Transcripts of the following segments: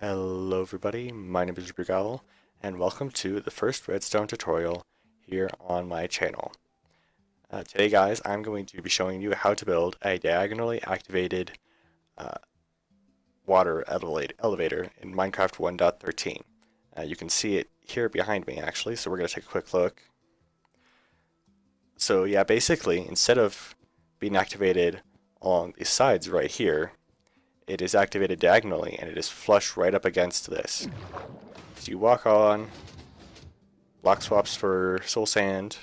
Hello everybody, my name is Diagonaly, and welcome to the first Redstone tutorial here on my channel. Today guys, I'm going to be showing you how to build a diagonally activated uh, water elevator in Minecraft 1.13. You can see it here behind me actually, so we're going to take a quick look. So yeah, basically, instead of being activated along these sides right here, it is activated diagonally and it is flush right up against this. So you walk on, block swaps for soul sand,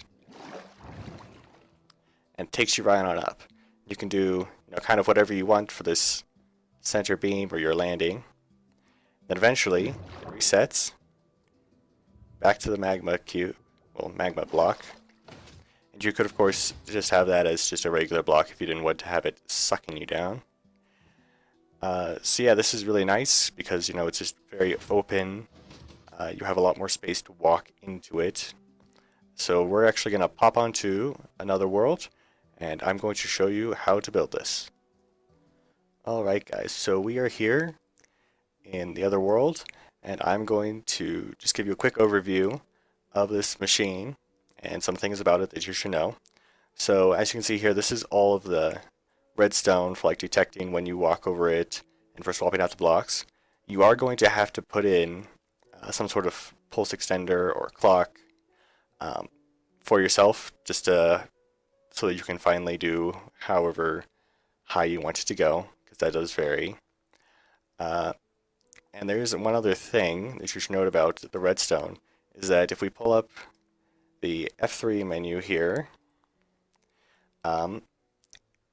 and it takes you right on up. You can do kind of whatever you want for this center beam or your landing. Then eventually it resets back to the magma block. And you could of course just have that as just a regular block if you didn't want to have it sucking you down. So yeah, this is really nice because it's just very open. You have a lot more space to walk into it. So we're actually going to pop onto another world, and I'm going to show you how to build this. Alright guys, so we are here in the other world, and I'm going to just give you a quick overview of this machine and some things about it that you should know. So as you can see here, this is all of the redstone for like detecting when you walk over it and for swapping out the blocks. You are going to have to put in some sort of pulse extender or clock for yourself, just so that you can finally do however high you want it to go, because that does vary. And there's one other thing that you should note about the redstone, is that if we pull up the F3 menu here,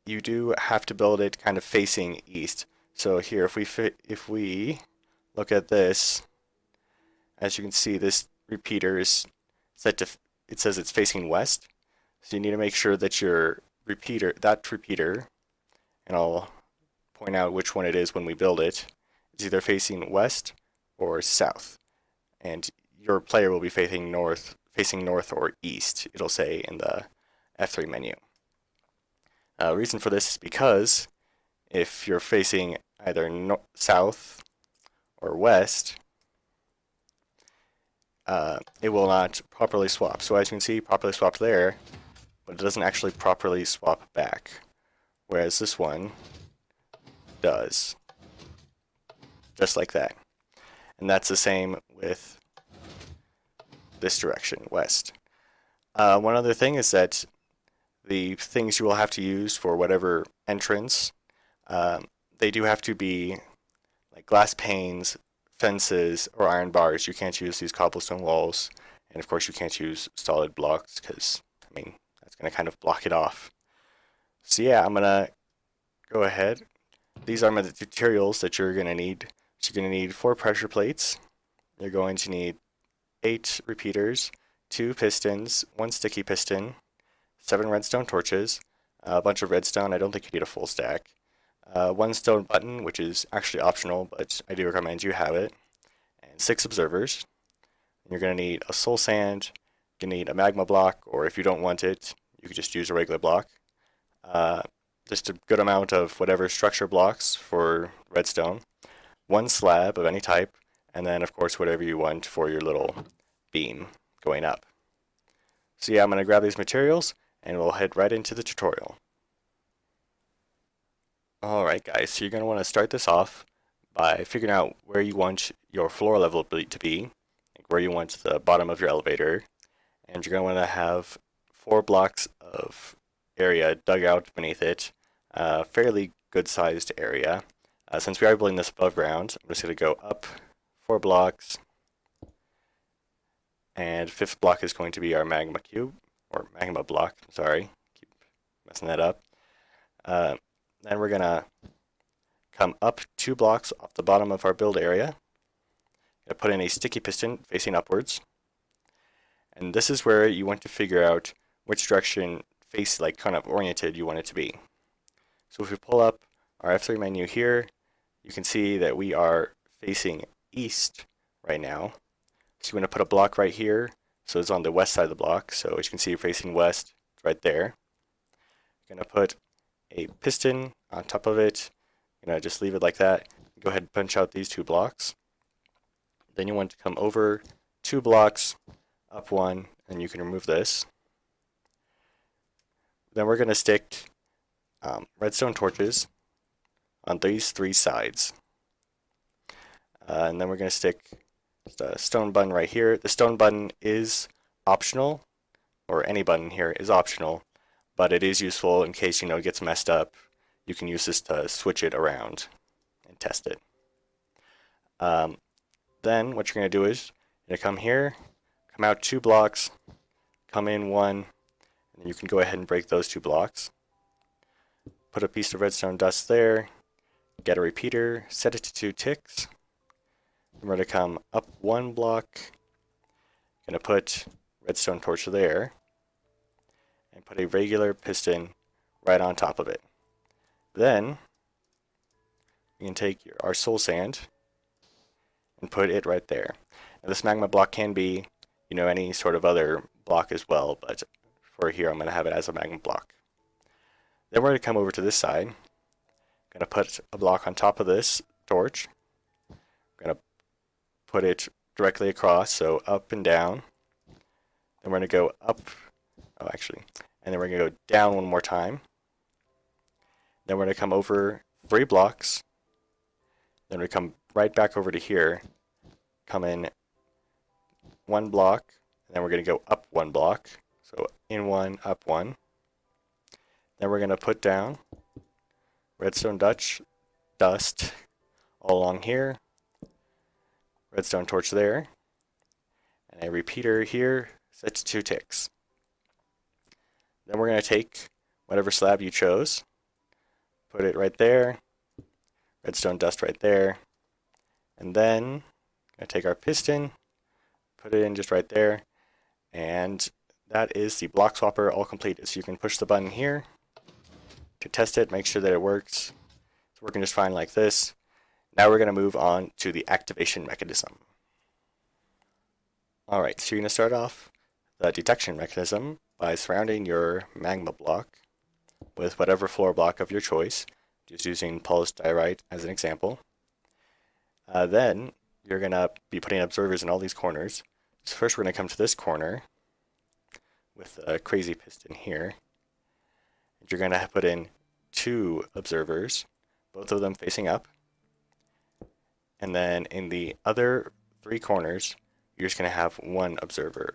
you do have to build it kind of facing east. So here, if we look at this, as you can see, this repeater is set to, it says it's facing west. So you need to make sure that your repeater, and I'll point out which one it is when we build it, is either facing west or south. And your player will be facing north or east, it'll say in the F3 menu. Reason for this is because if you're facing either south or west, it will not properly swap. So as you can see, properly swapped there, but it doesn't actually properly swap back. Whereas this one does. Just like that. And that's the same with this direction, west. One other thing is that the things you will have to use for whatever entrance, they do have to be like glass panes, fences, or iron bars. You can't use these cobblestone walls, and of course you can't use solid blocks because, I mean, that's going to kind of block it off. So yeah, I'm going to go ahead. These are my materials that you're going to need. So you're going to need 4 pressure plates. You're going to need 8 repeaters, 2 pistons, 1 sticky piston, 7 redstone torches, a bunch of redstone. I don't think you need a full stack. 1 stone button, which is actually optional, but I do recommend you have it, and 6 observers. You're going to need a soul sand, you're going to need a magma block, or if you don't want it, you could just use a regular block. Just a good amount of whatever structure blocks for redstone, 1 slab of any type, and then of course whatever you want for your little beam going up. So yeah, I'm going to grab these materials, and we'll head right into the tutorial. Alright guys, so you're going to want to start this off by figuring out where you want your floor level to be, like where you want the bottom of your elevator, and you're going to want to have 4 blocks of area dug out beneath it, a fairly good sized area. Since we are building this above ground, I'm just going to go up 4 blocks, and 5th block is going to be our magma cube, or magma block, sorry, keep messing that up. Then we're going to come up 2 blocks off the bottom of our build area. Gonna put in a sticky piston facing upwards. And this is where you want to figure out which direction like kind of oriented you want it to be. So if we pull up our F3 menu here, you can see that we are facing east right now. So you want to put a block right here, so it's on the west side of the block. So as you can see, you're facing west, it's right there. You're going to put a piston on top of it. Just leave it like that. Go ahead and punch out these 2 blocks. Then you want to come over 2 blocks, up 1, and you can remove this. Then we're going to stick redstone torches on these 3 sides. And then we're going to stick the stone button right here. The stone button is optional, or any button here is optional, but it is useful in case it gets messed up. You can use this to switch it around and test it. Then what you're going to do is you're going to come here, come out 2 blocks, come in 1, and you can go ahead and break those 2 blocks. Put a piece of redstone dust there, get a repeater, set it to 2 ticks. Then we're going to come up 1 block, going to put redstone torch there, and put a regular piston right on top of it. Then we can take our soul sand and put it right there. Now this magma block can be, any sort of other block as well, but for here I'm going to have it as a magma block. Then we're going to come over to this side. I'm going to put a block on top of this torch. I'm going to put it directly across, so up and down. Then we're going to go up, and then we're going to go down one more time. Then we're going to come over 3 blocks. Then we come right back over to here, come in 1 block, and then we're going to go up 1 block. So in 1, up 1. Then we're going to put down redstone dust all along here, redstone torch there, and a repeater here set to 2 ticks. Then we're going to take whatever slab you chose, put it right there, redstone dust right there, and then I'm going to take our piston, put it in just right there, and that is the block swapper all completed. So you can push the button here to test it, make sure that it works. It's working just fine like this. Now we're going to move on to the activation mechanism. Alright, so you're going to start off the detection mechanism by surrounding your magma block with whatever floor block of your choice, just using polished diorite as an example. Then you're going to be putting observers in all these corners. So first we're going to come to this corner with a crazy piston here. And you're going to put in 2 observers, both of them facing up. And then in the other 3 corners, you're just going to have 1 observer.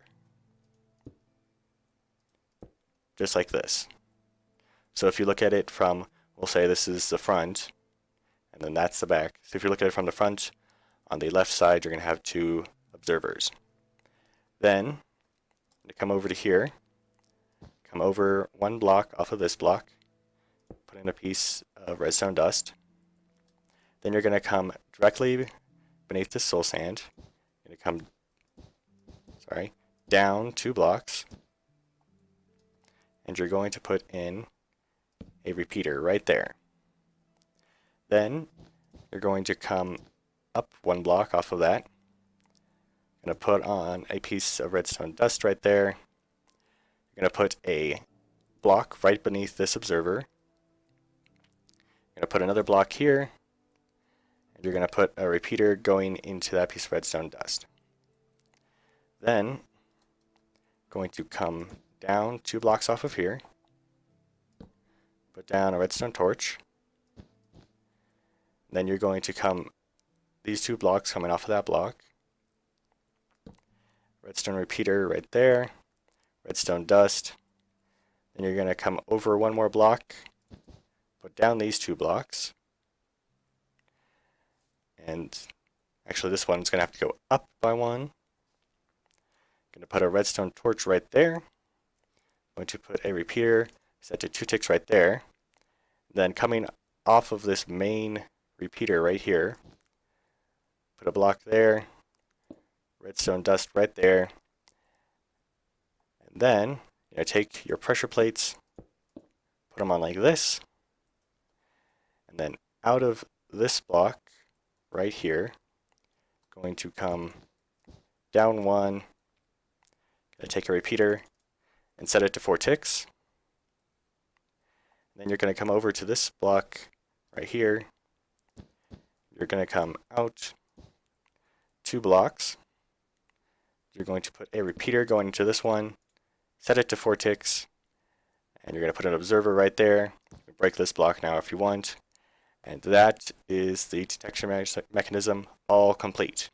Just like this. So if you look at it from, we'll say this is the front, and then that's the back. So if you look at it from the front, on the left side, you're going to have 2 observers. Then, to come over to here, come over 1 block off of this block, put in a piece of redstone dust. Then you're going to come directly beneath the soul sand. You're going to come, down 2 blocks, and you're going to put in a repeater right there. Then you're going to come up 1 block off of that. Going to put on a piece of redstone dust right there. You're going to put a block right beneath this observer. You're going to put another block here, and you're going to put a repeater going into that piece of redstone dust. Then going to come down 2 blocks off of here, put down a redstone torch. Then you're going to come these 2 blocks coming off of that block. Redstone repeater right there, redstone dust. Then you're going to come over 1 more block, put down these 2 blocks. And actually this one's going to have to go up by 1. Going to put a redstone torch right there. Going to put a repeater set to 2 ticks right there. Then coming off of this main repeater right here, put a block there, redstone dust right there, and then take your pressure plates, put them on like this, and then out of this block right here, going to come down 1, going to take a repeater and set it to 4 ticks. Then you're going to come over to this block right here. You're going to come out 2 blocks. You're going to put a repeater going into this one, set it to 4 ticks, and you're going to put an observer right there. Break this block now if you want. And that is the detection mechanism all complete.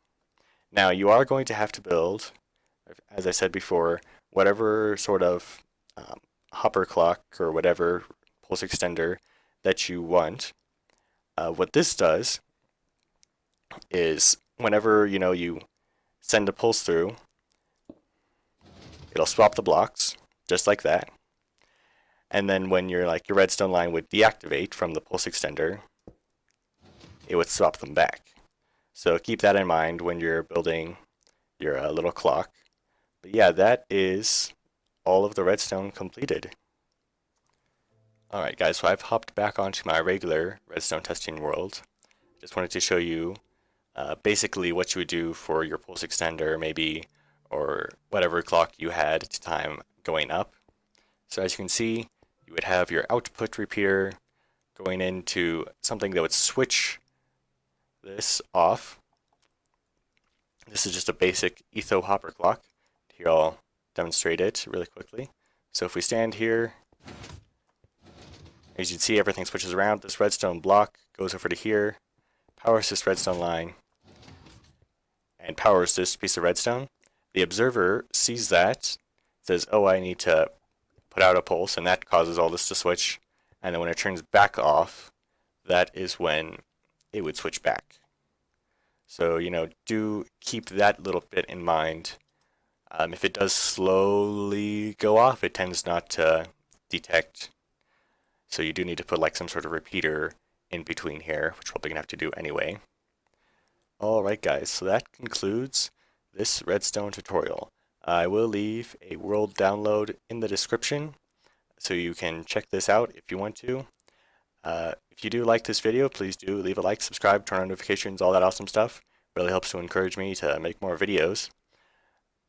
Now you are going to have to build, as I said before, whatever sort of hopper clock or whatever pulse extender that you want. What this does is whenever you send a pulse through, it'll swap the blocks just like that. And then when your redstone line would deactivate from the pulse extender, it would swap them back. So keep that in mind when you're building your little clock. But yeah, that is all of the redstone completed. Alright guys, so I've hopped back onto my regular redstone testing world. Just wanted to show you basically what you would do for your pulse extender maybe, or whatever clock you had at the time going up. So as you can see, you would have your output repeater going into something that would switch this off. This is just a basic etho hopper clock. Here I'll demonstrate it really quickly. So if we stand here, as you can see, everything switches around. This redstone block goes over to here, powers this redstone line, and powers this piece of redstone. The observer sees that, says, oh, I need to put out a pulse, and that causes all this to switch. And then when it turns back off, that is when it would switch back. So, do keep that little bit in mind. If it does slowly go off, it tends not to detect. So you do need to put some sort of repeater in between here, which we're going to have to do anyway. Alright guys, so that concludes this redstone tutorial. I will leave a world download in the description, so you can check this out if you want to. If you do like this video, please do leave a like, subscribe, turn on notifications, all that awesome stuff. Really helps to encourage me to make more videos.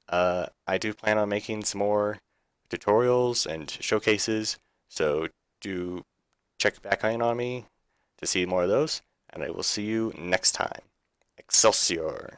I do plan on making some more tutorials and showcases, so do check back in on me to see more of those, and I will see you next time. Excelsior!